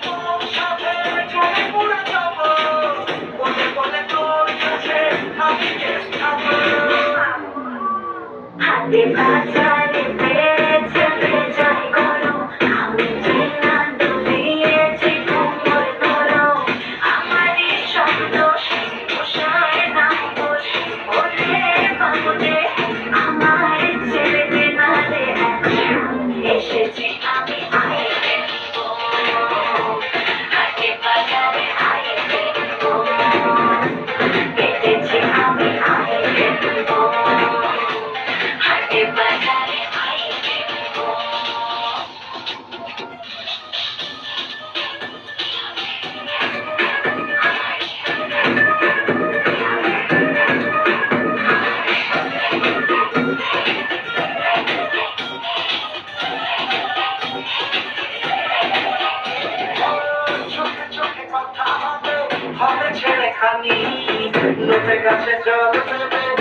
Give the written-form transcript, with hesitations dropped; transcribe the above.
তোর সাথে চলে পড়ে যাব বলে বলে তোর কাছে আমি গেস্ট খাবো হাতে বাজারে পেয়েছে যাই করো আমি চেনা ডুবিয়েছি কোমর ধরো আমারই শব্দ পোষায় না বসে ওরে বাবুরে আমার ছেলেকে না রে এসেছি আমি আইতে হাতে বাজারে আইতে কেটেছি আমি আইতে হাতে বাজারে আইতে চোখে চোখে কথা হবে হবে ছেলেখানি লোকে কাছে জল দেবে